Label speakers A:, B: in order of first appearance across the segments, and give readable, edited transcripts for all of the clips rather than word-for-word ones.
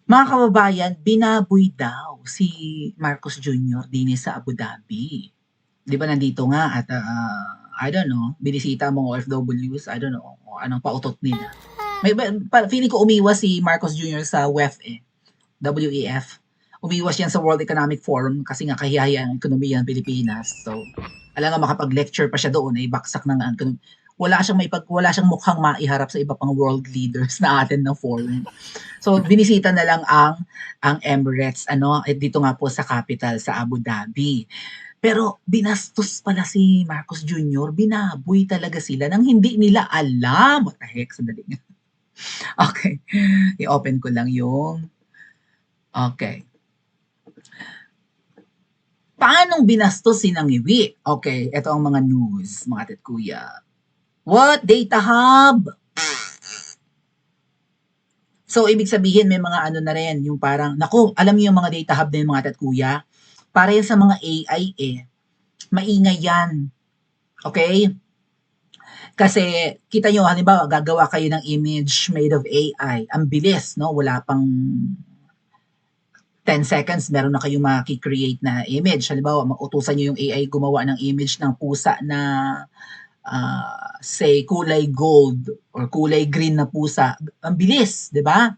A: Mga kababayan, binaboy daw si Marcos Jr. din sa Abu Dhabi. 'Di ba nandito nga at, I don't know, binisita ang mga OFWs, I don't know kung anong pautot nila. May feeling ko umiwas si Marcos Jr. sa WEF eh, WEF. Umiwas yan sa World Economic Forum kasi nga kahihiyan ang ekonomiya ng Pilipinas. So, alam nga makapag-lecture pa siya doon ay baksak ng wala siyang mukhang maiharap sa iba pang world leaders na atin na forum. So, binisita na lang ang Emirates, dito nga po sa capital, sa Abu Dhabi. Pero binastos pala si Marcos Jr., binaboy talaga sila nang hindi nila alam. What the heck? Sandali nga. Okay. I-open ko lang yung... Okay. Paanong binastos si Nangiwi? Okay, ito ang mga news, mga kuya. What? Data Hub? So, ibig sabihin, may mga ano na rin, yung parang, naku, alam niyo yung mga data hub na yung mga kuya? Para yan sa mga AI eh. Maingay yan. Okay? Kasi, kita nyo, halimbawa, gagawa kayo ng image made of AI. Ang bilis, no? Wala pang 10 seconds, meron na kayong makikreate na image. Halimbawa, mautusan nyo yung AI gumawa ng image ng pusa na say kulay gold or kulay green na pusa. Ang bilis, 'di ba?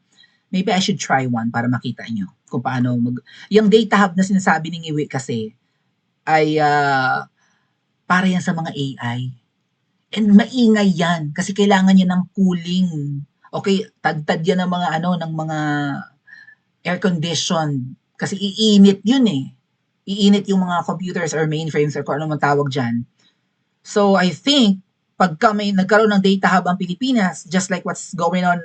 A: Maybe I should try one para makita nyo kung paano yung data hub na sinasabi ni Ngiwi kasi ay para yan sa mga AI. And maingay yan kasi kailangan niya ng cooling. Okay, tagtad yan ng mga ng mga air condition kasi iinit yun eh. Iinit yung mga computers or mainframes or kung ano man tawag dyan. So I think pagka may nagkaroon ng data hub ang Pilipinas, just like what's going on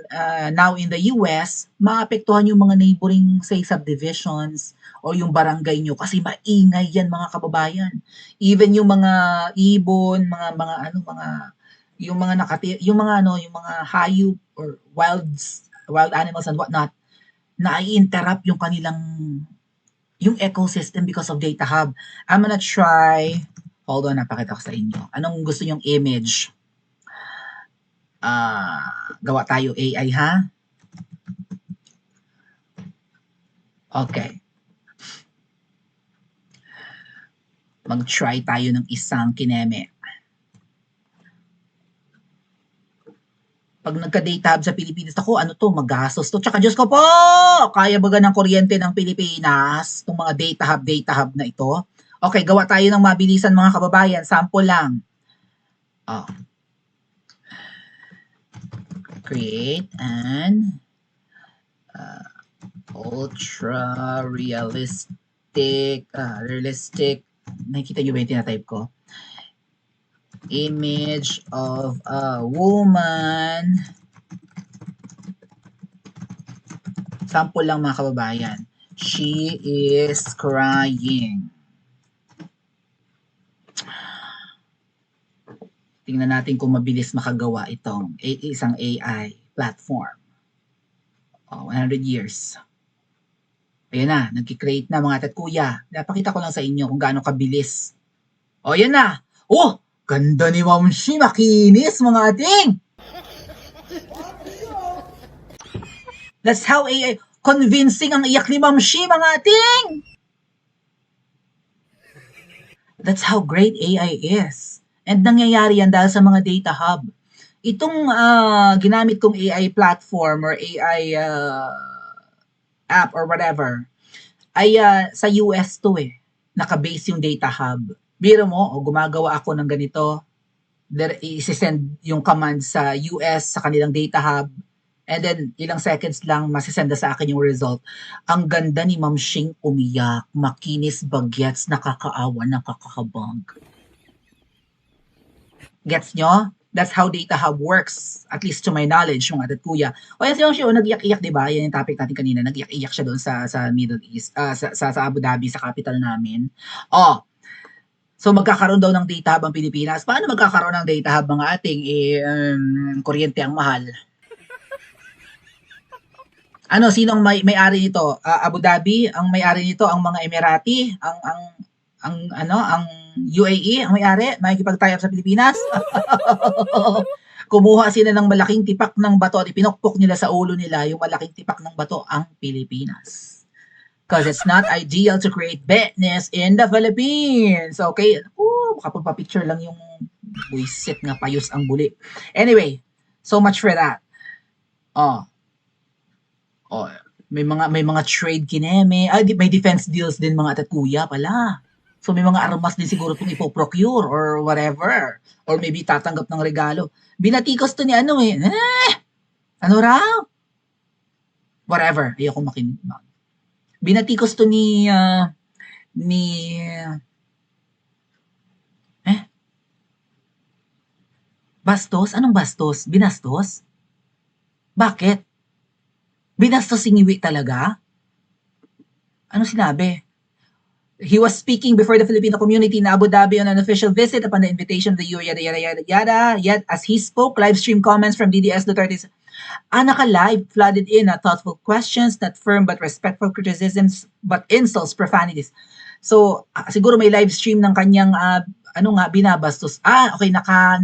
A: now in the US, maapektuhan yung mga neighboring, say, subdivisions o yung barangay nyo kasi maingay yan mga kababayan. Even yung mga ibon, yung mga hayop or wild animals and whatnot, na i-interrupt yung kanilang yung ecosystem because of data hub. I'm gonna try. Hold on, napakita ko sa inyo. Anong gusto nyong image? Gawa tayo AI, ha? Okay. Mag-try tayo ng isang kineme. Pag nagka-data hub sa Pilipinas, ako, ano to, magastos to. Tsaka, Diyos ko po, kaya baga ng kuryente ng Pilipinas, itong mga data hub na ito. Okay, gawa tayo ng mabilisan mga kababayan. Sample lang. Create an ultra realistic, nakikita nyo ba yung tinatype ko? Image of a woman. Sample lang mga kababayan. She is crying. Tingnan natin kung mabilis makagawa itong isang AI platform. 100 years. Ayan na, nagki-create na mga tatkuya. Napakita ko lang sa inyo kung gaano kabilis. Ayan na. Oh, ganda ni Ma'am Shi, makinis mga ating. That's how AI, convincing ang iyak ni Ma'am Shi mga ating. That's how great AI is. And nangyayari yan dahil sa mga data hub. Itong ginamit kong AI platform or AI app or whatever, ay sa US to eh. Naka-base yung data hub. Biro mo, gumagawa ako ng ganito, i-send yung command sa US sa kanilang data hub, and then ilang seconds lang masisenda sa akin yung result. Ang ganda ni Ma'am Shing umiyak, makinis bagets, nakakaawa, nakakabang. Gets nyo? That's how data hub works, at least to my knowledge, mga kuya. O yan si Ma'am Shing, nag-iyak-iyak, diba? Yan yung topic natin kanina, nag-iyak-iyak siya doon sa Middle East, sa Abu Dhabi, sa capital namin. So magkakaroon daw ng data hub ang Pilipinas. Paano magkakaroon ng data hub mga ating kuryente ang mahal? Sinong may-ari nito? Abu Dhabi, ang may-ari nito ang mga Emirati, ang UAE, ang may-ari, makikipag-tie up sa Pilipinas. Kumuha sila ng malaking tipak ng bato at ipinokpok nila sa ulo nila yung malaking tipak ng bato, ang Pilipinas. Because it's not ideal to create business in the Philippines. Okay? Makapagpa-picture lang yung buisit nga payos ang buli. Anyway, so much for that. Oh, oh, may mga trade kineme. May defense deals din mga tatkuya pala. So may mga armas din siguro itong ipoprocure or whatever. Or maybe tatanggap ng regalo. Binatikos to ni ano eh. Ano raw? Whatever. Ayoko makinig. Binatikos to ni Bastos? Anong bastos? Binastos? Bakit? Binastos si Ngiwi talaga? Ano sinabi? He was speaking before the Filipino community in Abu Dhabi on an official visit upon the invitation of the UAE, yada, yada, yada. Yet, as he spoke, live stream comments from DDS Duterte's naka-live flooded in thoughtful questions, not firm but respectful criticisms, but insults, profanities. So, siguro may live stream ng kanyang binabastos. Okay, naka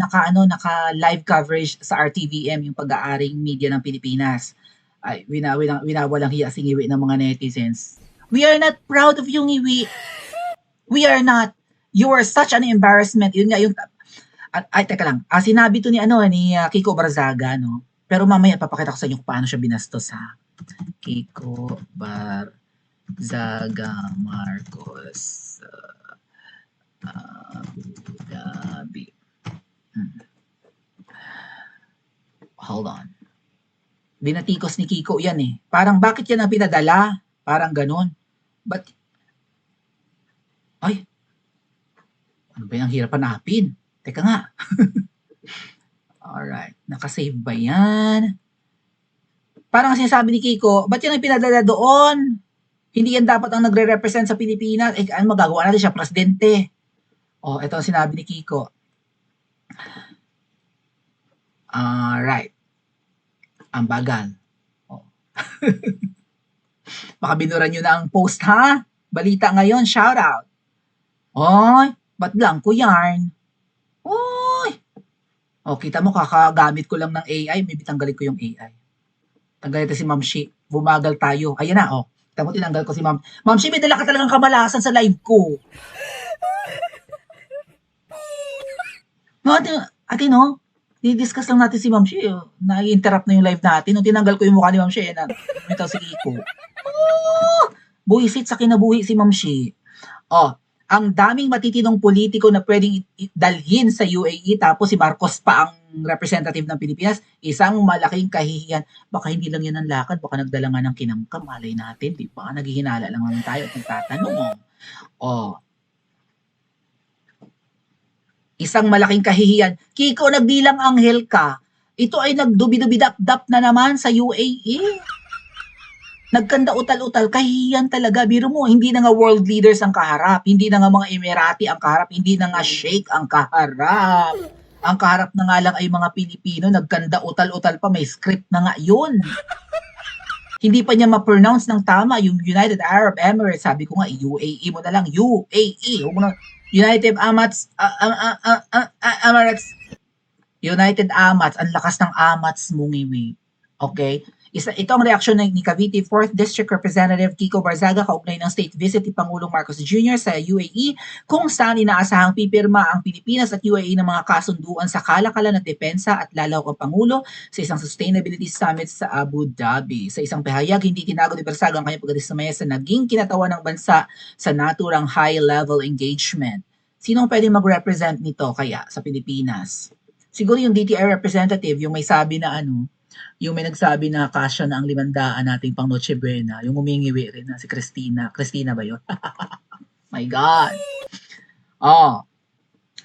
A: live coverage sa RTVM, yung pag-aaring media ng Pilipinas. Ay, winawalang hiya si Ngiwi ng mga netizens. We are not proud of you, Ngiwi. We are not. You are such an embarrassment. Yun nga yung teka lang. Sinabi to ni Kiko Barzaga, no? Pero mamaya papakita ko sa inyo kung paano siya binastos, ha. Kiko Barzaga Marcos. Gabi. Hold on. Binatikos ni Kiko yan eh. Parang bakit yan ang pinadala? Parang ganun. But, ano ba yung hirap hanapin? Teka nga. Alright. Nakasave ba yan? Parang sinasabi ni Kiko, ba't yan ang pinadala doon? Hindi yan dapat ang nagre-represent sa Pilipinas. Ano magagawa natin siya? Presidente. Ito ang sinabi ni Kiko. Alright. Ang bagal. Baka binuran nyo na ang post, ha? Balita ngayon, shout out. Ba't blanco yarn? Kita mo, kakagamit ko lang ng AI, maybe tanggalin ko yung AI. Tanggalin ito si Ma'am Shi. Bumagal tayo. Ayan na, Kita mo, tinanggal ko si Ma'am. Ma'am Shi, may dala ka talagang kamalasan sa live ko. Ate, no? I-discuss lang natin si Ma'am Shi. Na-interrupt na yung live natin. Tinanggal ko yung mukha ni Ma'am Shi. Ito si Kiko. Buisit sa kinabuhi si Ma'am Shi. Ang daming matitinong politiko na pwedeng dalhin sa UAE, tapos si Marcos pa ang representative ng Pilipinas, isang malaking kahihiyan. Baka hindi lang yan ang lakad, baka nagdala nga ng kinamkam, malay natin, di ba? Naghihinala lang naman tayo at nagtatanong. Isang malaking kahihiyan. Kiko, nagbilang anghel ka. Ito ay nagdubi-dubi-dap-dap na naman sa UAE. Nagkanda utal-utal, kahihiyan talaga. Biro mo, hindi na nga world leaders ang kaharap, hindi na nga mga Emirati ang kaharap, hindi na nga sheikh ang kaharap. Ang kaharap na nga lang ay mga Pilipino, nagkanda utal-utal pa, may script na nga yun. Hindi pa niya ma-pronounce ng tama yung United Arab Emirates. Sabi ko nga, UAE mo na lang, UAE. Huwag mo na, United Amats, Emirates. United Amats, ang lakas ng Amats mo, Ngiwi. Okay? Ito ang reaksyon ni Cavite 4th District Representative Kiko Barzaga kaugnay ng state visit ni Pangulong Marcos Jr. sa UAE, kung saan inaasahang pipirma ang Pilipinas at UAE ng mga kasunduan sa kalakalan at depensa at lalaw ang Pangulo sa isang sustainability summit sa Abu Dhabi. Sa isang pahayag, hindi tinago ni Barzaga ang kanyang pagdismaya sa naging kinatawan ng bansa sa naturang high-level engagement. Sinong pwedeng mag-represent nito kaya sa Pilipinas? Siguro yung DTI representative, yung may sabi na yung may nagsabi na kasya na ang 500 nating pang Noche Buena, yung humingiwi rin na si Christina. Christina ba yun? My God.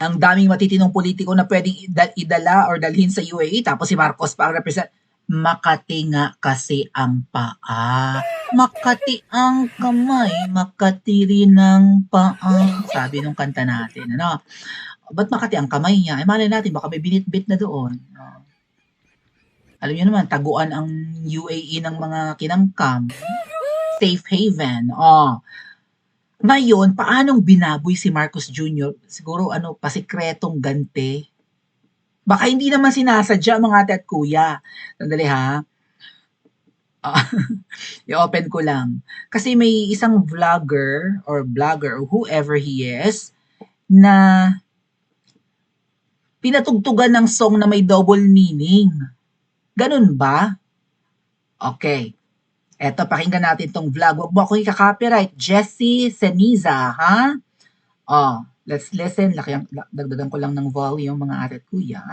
A: Ang daming matitinong politiko na pwedeng idala or dalhin sa UAE, tapos si Marcos pa ang represent. Makati nga kasi ang paa. Makati ang kamay, makati rin ang paa. Sabi nung kanta natin, ba't makati ang kamay niya? Malay natin, baka may binit-bit na doon. Alam niyo naman, taguan ang UAE ng mga kinamkam. Safe haven. Ngayon, paanong binaboy si Marcos Jr.? Siguro, pasikretong gante. Baka hindi naman sinasadya mga ate at kuya. Sandali ha. Ah, i-open ko lang. Kasi may isang vlogger or whoever he is na pinatugtugan ng song na may double meaning. Ganun ba? Okay. Eto, pakinggan natin tong vlog. Huwag mo akong ika-copyright. Jessie Ceniza, ha? Oh, let's listen. Dagdagan ko lang ng volume, mga ate at kuya.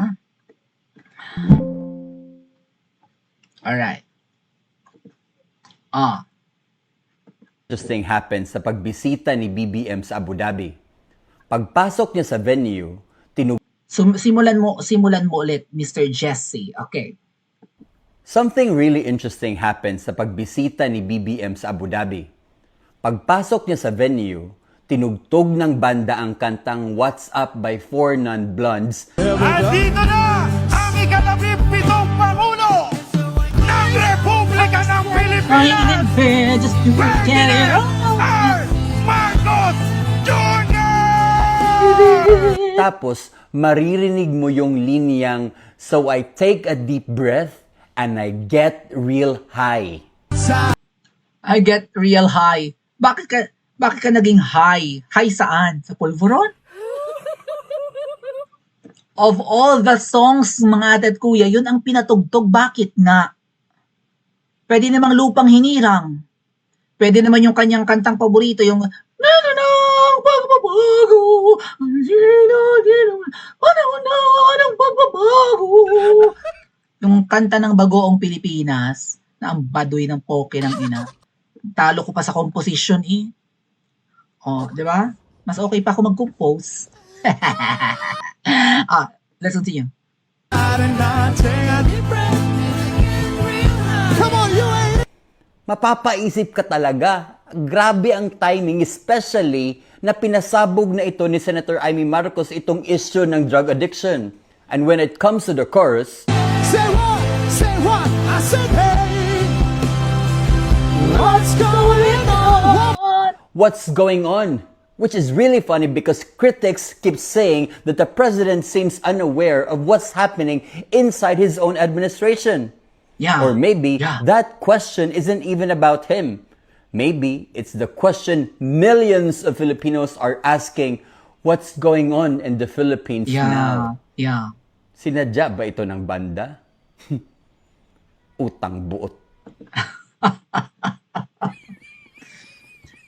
A: Alright. Ah.
B: Interesting happens sa pagbisita ni BBM sa Abu Dhabi. Pagpasok niya sa venue,
A: Simulan mo ulit, Mr. Jesse. Okay.
B: something really interesting happens sa pagbisita ni BBM sa Abu Dhabi. Pagpasok niya sa venue, tinugtog ng banda ang kantang What's Up by Four Non-Blondes.
C: At dito na ang ika-17 Pangulo ng Republika ng Pilipinas, R. Marcos Jr.
B: Tapos, maririnig mo yung linyang, so I take a deep breath and I get real high.
A: I get real high. Bakit ka naging high? High saan? Sa pulveron? Of all the songs, mga ate at kuya, yun ang pinatugtog. Bakit nga? Pwede namang Lupang Hinirang. Pwede naman yung kanyang kantang paborito, yung pagbabago, panahon na ng pagbabago. Yung kanta ng Bagoong Pilipinas, na ang baduy ng poke ng ina. Talo ko pa sa composition eh. Oh, di ba? Mas okay pa ako mag-compose. Let's continue.
C: Come on, you ain't.
B: Mapapaisip ka talaga. Grabe ang timing, especially na pinasabog na ito ni Senator Amy Marcos itong issue ng drug addiction. And when it comes to the chorus,
C: Say what? Say what? I said hey. What's going on?
B: what's going on? Which is really funny because critics keep saying that the president seems unaware of what's happening inside his own administration.
A: Yeah.
B: Or maybe
A: Yeah.
B: that question isn't even about him. Maybe it's the question millions of Filipinos are asking, what's going on in the Philippines now?
A: Yeah.
B: Sinadya ba ito ng banda? Utang buot.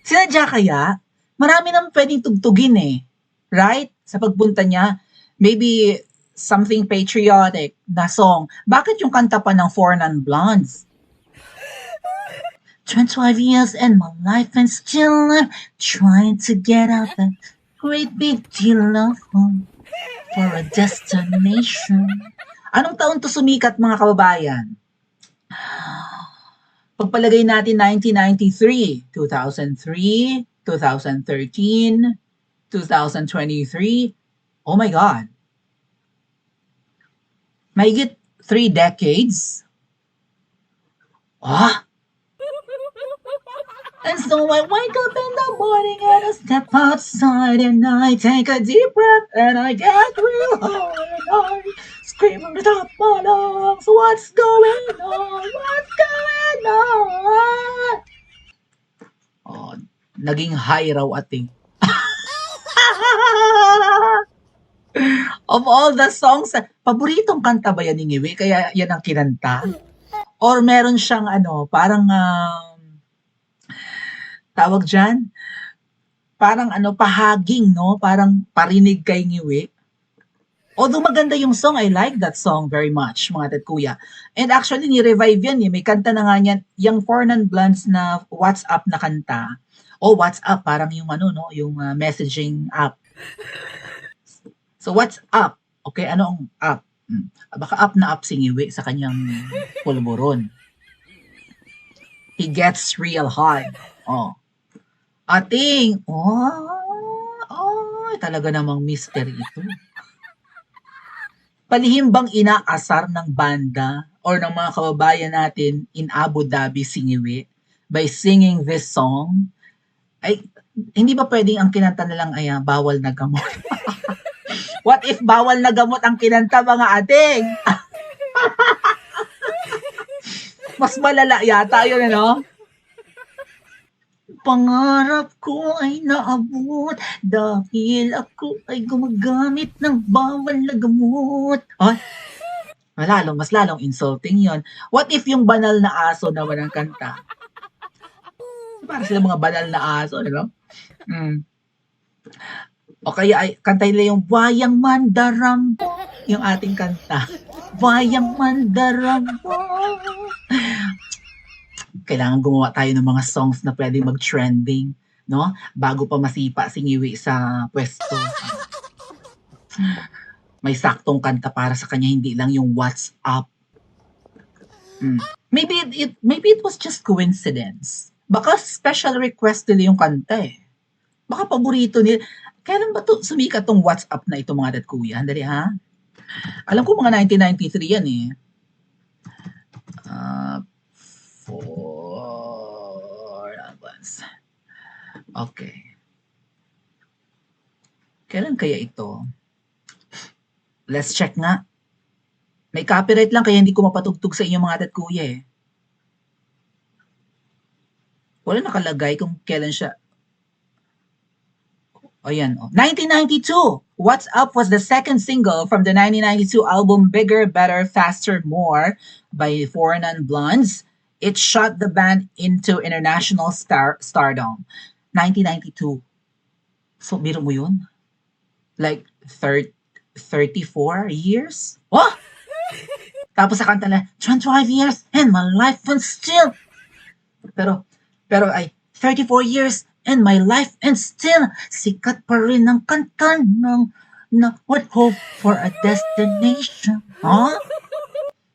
A: Sinadya kaya? Marami nang pwedeng tugtugin eh. Right? Sa pagpunta niya, maybe something patriotic na song. Bakit yung kanta pa ng Four Non-Blondes? 25 years in my life and still trying to get out that great big deal of home for a destination. Anong taon to sumikat, mga kababayan? Pagpalagay natin 1993, 2003, 2013, 2023. Oh my God. Mahigit 3 decades. Ah! And so I wake up in the morning and I step outside and I take a deep breath and I get real high and I scream from the top of my lungs, what's going on? What's going on? Oh, naging high raw ating. Of all the songs, paboritong kanta ba yan ni Ngiwi? Kaya yan ang kinanta? Or meron siyang parang tawag dyan, parang pahaging, no? Parang parinig kay Ngiwi. Although maganda yung song, I like that song very much, mga tat kuya. And actually, ni-revive yan eh. May kanta na nga yan, yung Four Non-Blondes na What's Up na kanta. Oh, What's Up, parang yung yung messaging app. So, What's Up? Okay, ano ang up? Baka up na up si Ngiwi sa kanyang pulburon. He gets real high. Oh. Ating, talaga namang mystery ito. Palihim bang inaasar ng banda or ng mga kababayan natin in Abu Dhabi si Ngiwi by singing this song? Ay, hindi ba pwedeng ang kinanta na lang ay bawal na gamot? What if bawal na gamot ang kinanta, mga ating? Mas malala yata yun, ano? Pangarap ko ay naabot dahil ako ay gumagamit ng bawal na gamot. Ay, mas lalong insulting yon. What if yung banal na aso naman ang kanta? Para sila mga banal na aso, di ba? O kaya ay kanta nila yung Wayang Mandarambo, yung ating kanta. Wayang Mandarambo. Kailangan gumawa tayo ng mga songs na pwedeng mag-trending, no? Bago pa masipa si Ngiwi sa pwesto. May saktong kanta para sa kanya, hindi lang yung What's Up. Maybe it was just coincidence. Baka special request nila yung kanta eh. Baka paborito nila. Kailan ba to sumikat tong What's Up na ito, mga dad kuya? Dali ha? Alam ko mga 1993 yan eh. Okay. Kailan kaya ito? Let's check nga. May copyright lang kaya hindi ko mapatugtog sa inyo, mga dad kuya eh. Wala nakalagay kung kailan siya. Ayan, 1992. What's Up was the second single from the 1992 album Bigger, Better, Faster, More by Four Non Blondes. It shot the band into international stardom. 1992. So, biro mo yun? Like, 34 years? Oh! Tapos sa kanta na, 25 years and my life and still. Pero ay, 34 years and my life and still sikat pa rin ang kanta ng What Hope for a Destination. Huh?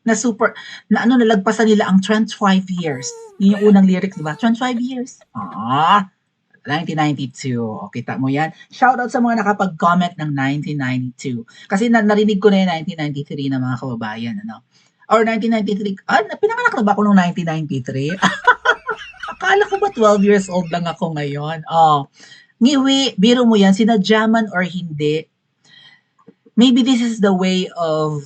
A: Nalagpasan nila ang 25 years. Yun yung unang lyrics, diba? 25 years. 1992. O, kita mo yan. Shoutout sa mga nakapag-comment ng 1992. Kasi narinig ko na yung 1993 na mga kababayan. Ano? Or 1993. Pinanganak na ba ako noong 1993? Akala ko ba 12 years old lang ako ngayon? Ngiwi, biro mo yan, sinadya man or hindi. Maybe this is the way of,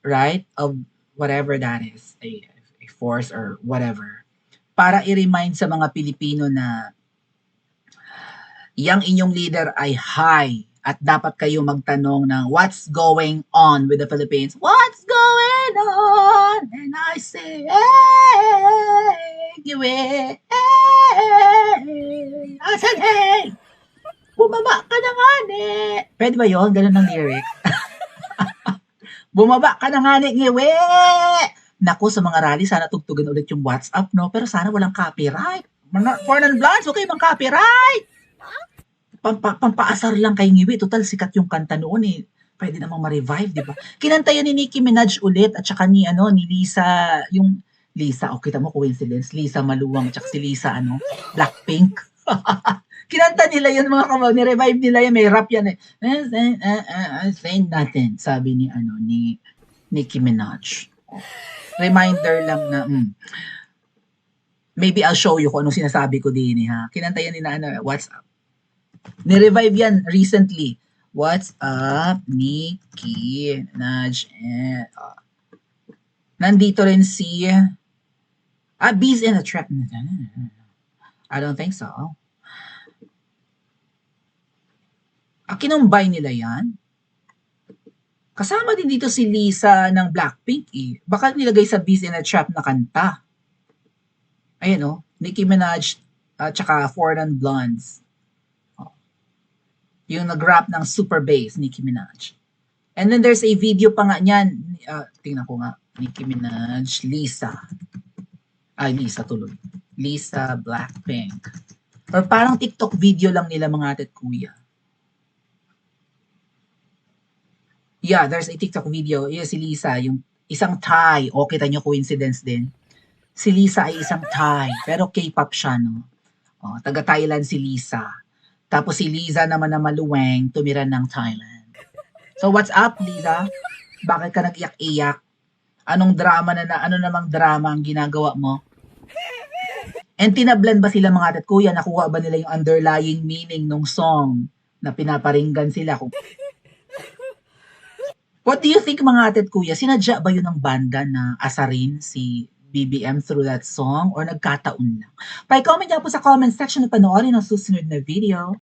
A: right? Of whatever that is. A force or whatever. Para i-remind sa mga Pilipino na yang inyong leader ay high at dapat kayo magtanong ng what's going on with the Philippines? What's going on? And I say, hey, give it, hey, I said, hey, bumaba ka na nga ni. Pwede ba yun? Ganun ang lyrics. Bumaba ka na nga ni, ngiwi. Naku, sa mga rally, sana tugtugan ulit yung WhatsApp, no? Pero sana walang copyright. Four Non Blondes, okay bang copyright? Pampaasar lang kay Ngiwi. Total, sikat yung kanta noon eh. Pwede namang ma-revive, di ba? Kinanta yun ni Nicki Minaj ulit at saka ni Lisa, yung Lisa, kita mo coincidence, Lisa Maluwang at saka si Lisa, Blackpink. Kinanta nila yun, mga kabaw, ni-revive nila yun, may rap yan eh. Say nothing, sabi ni Nicki Minaj. Reminder lang na, maybe I'll show you kung anong sinasabi ko din ha. Kinanta yan ni what's up? Ni-revive yan recently. What's up, Nicki Minaj? Nandito rin si Bees in a Trap. I don't think so. Kinumbay nila yan. Kasama din dito si Lisa ng Blackpink eh. Baka nilagay sa Bees in a Trap na kanta. Ayan Nicki Minaj at saka Four Non Blondes. Yung nag-rap ng super bass, Nicki Minaj. And then there's a video pa nga niyan. Tingnan ko nga. Nicki Minaj, Lisa. Lisa tuloy. Lisa, Blackpink. Or parang TikTok video lang nila, mga ate at kuya. Yeah, there's a TikTok video. Yung si Lisa, yung isang Thai. Kita nyo, coincidence din. Si Lisa ay isang Thai. Pero K-pop siya, no? Taga-Thailand si Lisa. Tapos si Liza naman na maluweng, tumira ng Thailand. So what's up, Liza? Bakit ka nag-iyak-iyak? Anong drama ano namang drama ang ginagawa mo? And tinablan ba sila, mga ate at kuya? Nakuha ba nila yung underlying meaning ng song na pinaparinggan sila? What do you think mga ate at kuya? Sinadya ba yun ng banda na asarin si BBM through that song or nagkataon lang? Pa-comment niyo po sa comment section at panoorin ang susunod na video.